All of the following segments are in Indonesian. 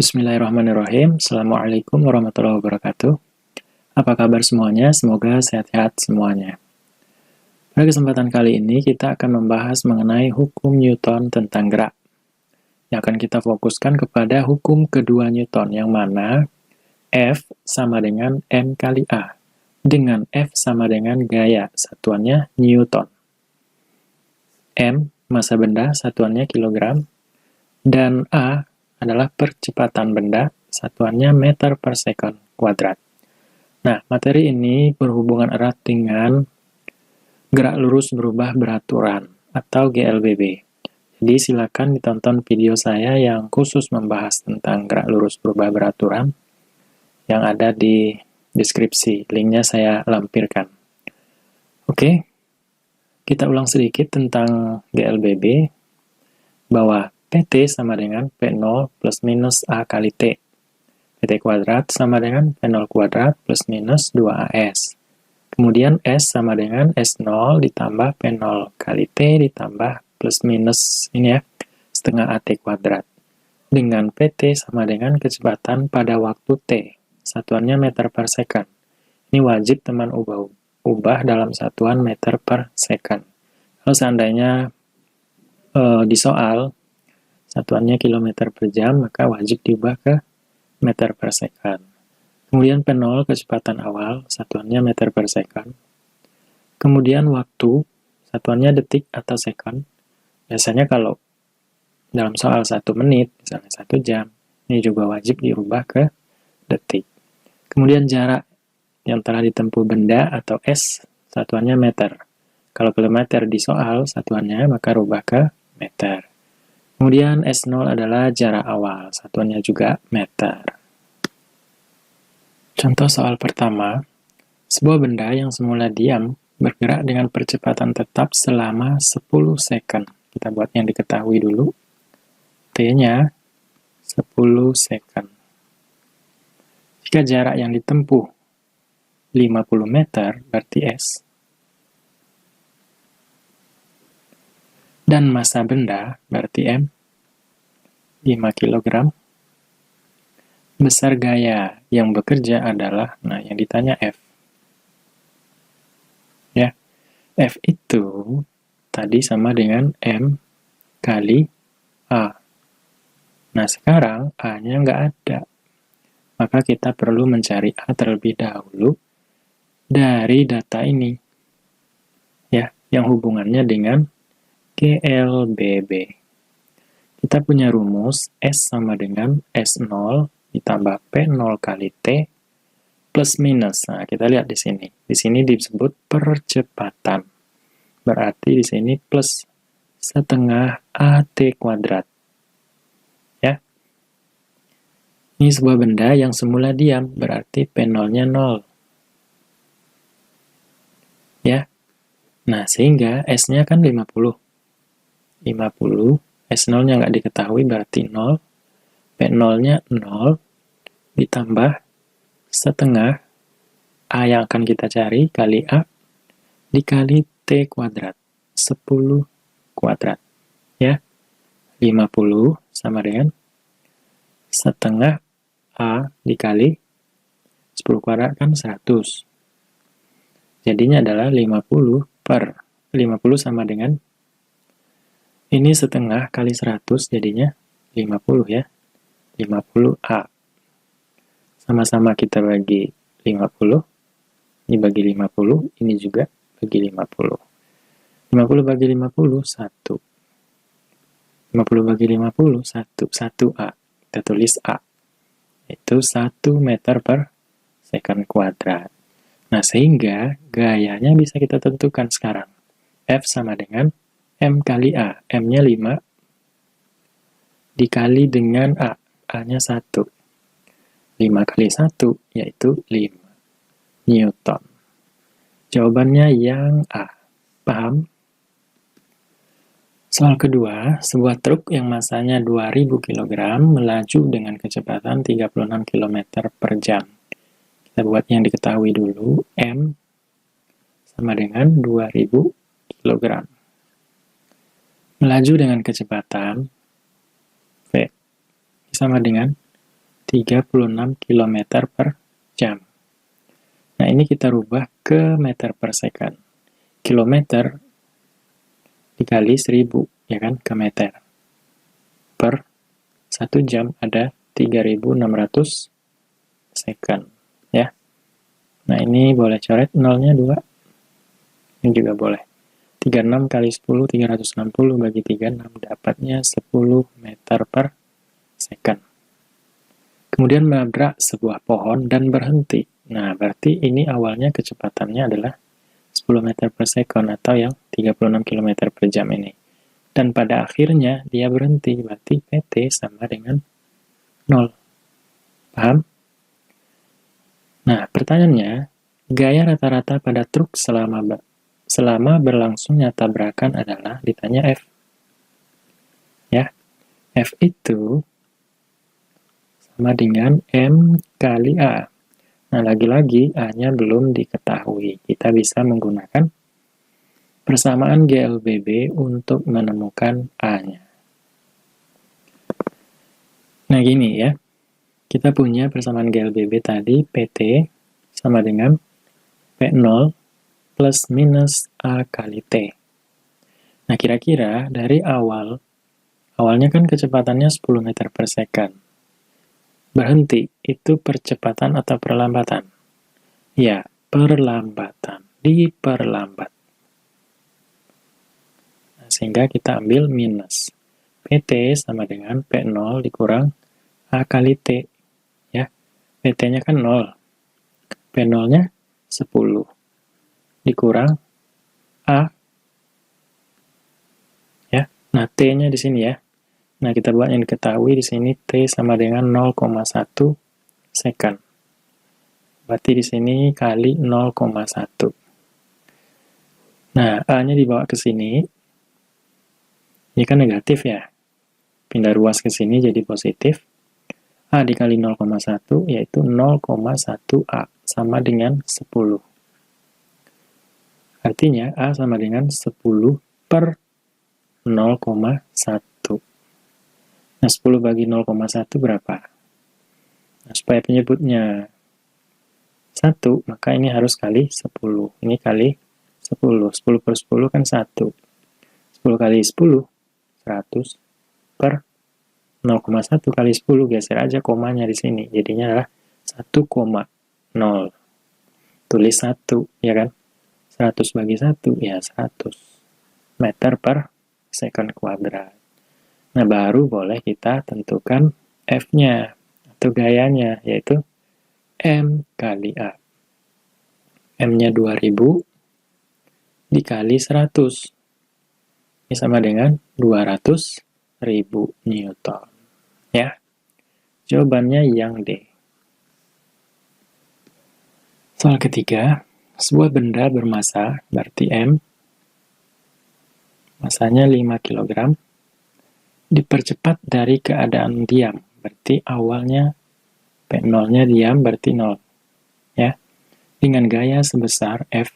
Bismillahirrahmanirrahim. Assalamualaikum warahmatullahi wabarakatuh. Apa kabar semuanya? Semoga sehat-sehat semuanya. Pada kesempatan kali ini kita akan membahas mengenai hukum Newton tentang gerak. Yang akan kita fokuskan kepada hukum kedua Newton, yang mana F sama dengan M kali A. Dengan F sama dengan gaya, satuannya Newton. M, massa benda, satuannya kilogram. Dan A adalah percepatan benda, satuannya meter per second kuadrat. Nah, materi ini berhubungan erat dengan gerak lurus berubah beraturan, atau GLBB. Jadi, silakan ditonton video saya yang khusus membahas tentang gerak lurus berubah beraturan, yang ada di deskripsi. Linknya saya lampirkan. Oke, kita ulang sedikit tentang GLBB, bahwa PT sama dengan P0 plus minus A kali T. PT kuadrat sama dengan P0 kuadrat plus minus 2AS. Kemudian S sama dengan S0 ditambah P0 kali T ditambah plus minus ini ya, setengah AT kuadrat. Dengan PT sama dengan kecepatan pada waktu T. Satuannya meter per second. Ini wajib teman ubah dalam satuan meter per second. Kalau seandainya di soal satuannya kilometer per jam, maka wajib diubah ke meter per second. Kemudian P0 kecepatan awal, satuannya meter per second. Kemudian waktu, satuannya detik atau second. Biasanya kalau dalam soal 1 menit, misalnya 1 jam, ini juga wajib diubah ke detik. Kemudian jarak yang telah ditempuh benda atau S, satuannya meter. Kalau kilometer di soal, satuannya maka rubah ke meter. Kemudian S0 adalah jarak awal, satuannya juga meter. Contoh soal pertama, sebuah benda yang semula diam bergerak dengan percepatan tetap selama 10 second. Kita buat yang diketahui dulu. T-nya 10 second. Jika jarak yang ditempuh 50 meter, berarti S. Dan massa benda, berarti M, 5 kg. Besar gaya yang bekerja adalah, nah yang ditanya F. Ya, F itu tadi sama dengan M kali A. Nah sekarang A-nya nggak ada. Maka kita perlu mencari A terlebih dahulu dari data ini. Ya, yang hubungannya dengan GLBB. Kita punya rumus S sama dengan S0 ditambah P0 kali T plus minus. Nah, kita lihat di sini. Di sini disebut percepatan. Berarti di sini plus setengah AT kuadrat. Ya. Ini sebuah benda yang semula diam, berarti P0-nya 0. Ya. Nah, sehingga S-nya kan 50. 50, S0-nya nggak diketahui berarti 0, P0-nya 0, ditambah setengah A yang akan kita cari kali A, dikali T kuadrat, 10 kuadrat. Ya, 50 sama dengan setengah A dikali 10 kuadrat kan 100. Jadinya adalah 50 per 50 sama dengan ini setengah kali 100 jadinya 50 ya. 50A. Sama-sama kita bagi 50. Ini bagi 50, ini juga bagi 50. 50 bagi 50, 1. 50 bagi 50, 1. 1A. Kita tulis A. Itu 1 meter per second kuadrat. Nah, sehingga gayanya bisa kita tentukan sekarang. F sama dengan M kali A, M-nya 5, dikali dengan A, A-nya 1. 5 kali 1, yaitu 5 Newton. Jawabannya yang A. Paham? Soal kedua, sebuah truk yang masanya 2000 kg melaju dengan kecepatan 36 km per jam. Kita buat yang diketahui dulu, M sama dengan 2000 kg. Melaju dengan kecepatan V sama dengan 36 km per jam. Nah, ini kita rubah ke meter per second. Kilometer dikali 1000, ya kan, ke meter. Per 1 jam ada 3600 second, ya. Nah, ini boleh coret nolnya 2. Ini juga boleh. 36 kali 10, 360 bagi 36, dapatnya 10 meter per second. Kemudian menabrak sebuah pohon dan berhenti. Nah, berarti ini awalnya kecepatannya adalah 10 meter per second atau yang 36 km per jam ini. Dan pada akhirnya dia berhenti, berarti PT sama dengan 0. Paham? Nah, pertanyaannya, gaya rata-rata pada truk selama berlangsungnya tabrakan adalah, ditanya F. Ya, F itu sama dengan M kali A. Nah, lagi-lagi A-nya belum diketahui. Kita bisa menggunakan persamaan GLBB untuk menemukan A-nya. Nah, gini ya. Kita punya persamaan GLBB tadi, PT sama dengan P0 plus minus A kali T. Nah, kira-kira dari awalnya kan kecepatannya 10 meter per second. Berhenti, itu percepatan atau perlambatan? Ya, perlambatan. Diperlambat. Nah, sehingga kita ambil minus. PT sama dengan P0 dikurang A kali T. Ya, PT-nya kan 0. P0-nya 10. Dikurang A. Ya, nah T-nya di sini ya. Nah, kita buat yang diketahui di sini T sama dengan 0,1 second. Berarti di sini kali 0,1. Nah, A-nya dibawa ke sini. Ini kan negatif ya. Pindah ruas ke sini jadi positif. A dikali 0,1 yaitu 0,1 A sama dengan 10. Artinya A sama dengan 10 per 0,1. Nah, 10 bagi 0,1 berapa? Nah, supaya penyebutnya 1, maka ini harus kali 10. Ini kali 10. 10 per 10 kan 1. 10 kali 10, 100 per 0,1 kali 10. Geser aja komanya di sini. Jadinya adalah 1,0. Tulis 1, ya kan? 100 bagi 1, ya 100 meter per second kuadrat. Nah, baru boleh kita tentukan F-nya, atau gayanya, yaitu M kali A. M-nya 2000 dikali 100. Ini sama dengan 200.000 Newton. Ya, jawabannya yang D. Soal ketiga, sebuah benda bermasa, berarti M, masanya 5 kg, dipercepat dari keadaan diam, berarti awalnya P0-nya diam, berarti 0. Ya, dengan gaya sebesar F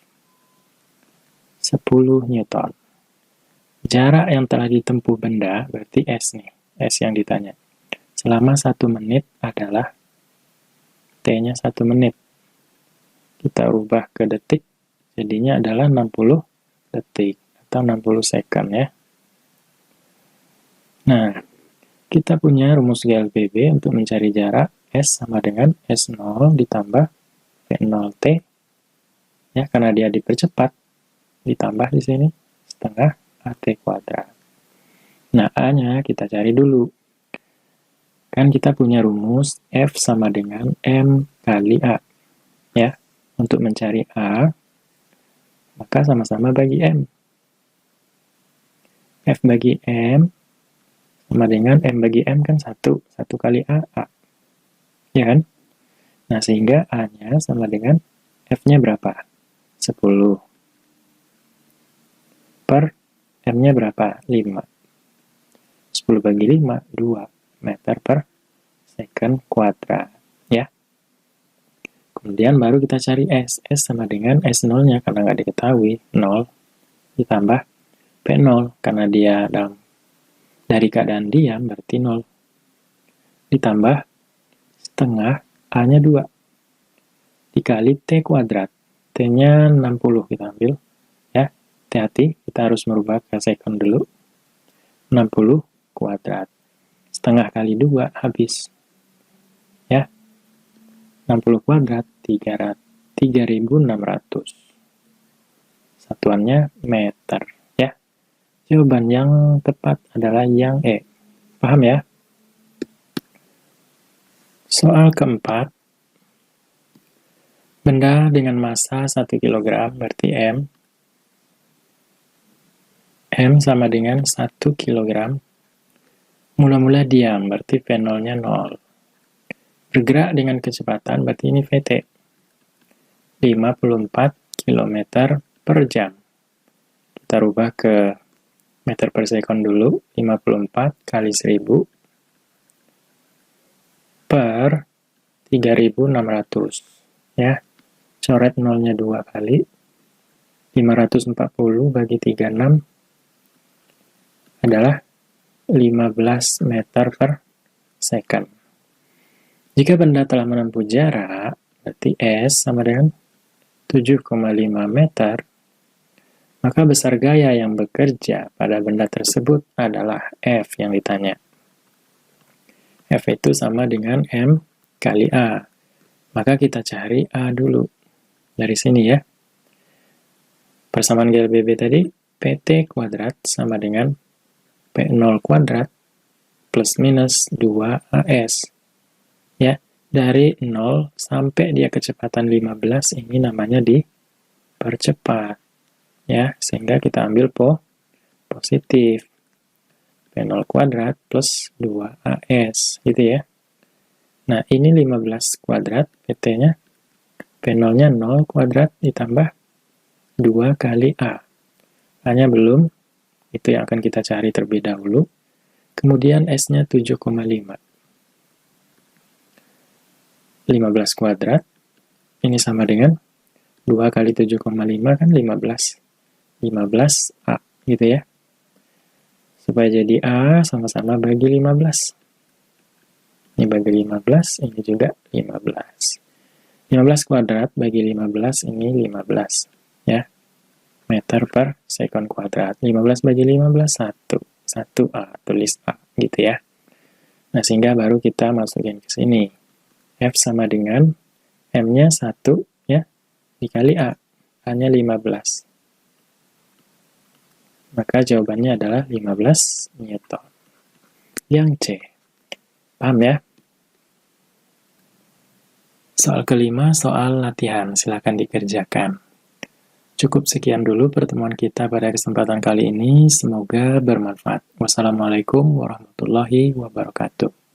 10 Newton. Jarak yang telah ditempuh benda, berarti S nih, S yang ditanya. Selama 1 menit adalah T-nya 1 menit. Kita rubah ke detik, jadinya adalah 60 detik, atau 60 second ya. Nah, kita punya rumus GLBB untuk mencari jarak S sama dengan S0 ditambah P0T, ya, karena dia dipercepat, ditambah di sini setengah AT kuadrat. Nah, A-nya kita cari dulu. Kan kita punya rumus F sama dengan M kali A. Ya, untuk mencari A, maka sama-sama bagi M. F bagi M sama dengan M bagi M kan 1. 1 kali A, A. Ya kan? Nah, sehingga A-nya sama dengan F-nya berapa? 10. Per M-nya berapa? 5. 10 bagi 5, 2 meter per second kuadrat. Ya. Kemudian baru kita cari S. S sama dengan S0-nya karena nggak diketahui. 0 ditambah P0 karena dia dari keadaan diam berarti 0. Ditambah setengah, A-nya 2, dikali T kuadrat. T-nya 60 kita ambil. Ya, hati-hati, kita harus merubah ke sekon dulu. 60 kuadrat. Setengah kali 2 habis. Ya, 60 kuadrat, 3.600. Satuannya meter. Ya, jawaban yang tepat adalah yang E. Paham ya? Soal keempat. Benda dengan massa 1 kg berarti M. M sama dengan 1 kg. Mula-mula diam berarti V0-nya 0. Bergerak dengan kecepatan berarti ini VT. 54 km per jam. Kita rubah ke meter per sekon dulu. 54 kali 1000 per 3.600. Ya, coret nolnya 2 kali. 540 bagi 36 adalah 15 meter per second. Jika benda telah menempuh jarak, berarti S sama dengan 7,5 meter, maka besar gaya yang bekerja pada benda tersebut adalah F yang ditanya. F itu sama dengan M kali A. Maka kita cari A dulu. Dari sini ya. Persamaan GLBB tadi, PT kuadrat sama dengan P0 kuadrat plus minus 2AS. Ya, dari 0 sampai dia kecepatan 15, ini namanya dipercepat. Ya, sehingga kita ambil positif. P0 kuadrat plus 2AS, gitu ya. Nah, ini 15 kuadrat, PT-nya. P0-nya 0 kuadrat ditambah 2 kali A. A-nya belum, itu yang akan kita cari terlebih dahulu. Kemudian S-nya 7,5. 15 kuadrat, ini sama dengan 2 kali 7,5 kan 15. 15A, gitu ya. Supaya jadi A, sama-sama bagi 15. Ini bagi 15, ini juga 15. 15 kuadrat bagi 15, ini 15. Ya, meter per sekon kuadrat. 15 bagi 15, 1. 1A, tulis A, gitu ya. Nah, sehingga baru kita masukin ke sini. F sama dengan M-nya 1, ya, dikali A. A-nya 15. Maka jawabannya adalah 15 Newton. Yang C. Paham ya? Soal kelima, soal latihan. Silakan dikerjakan. Cukup sekian dulu pertemuan kita pada kesempatan kali ini. Semoga bermanfaat. Wassalamualaikum warahmatullahi wabarakatuh.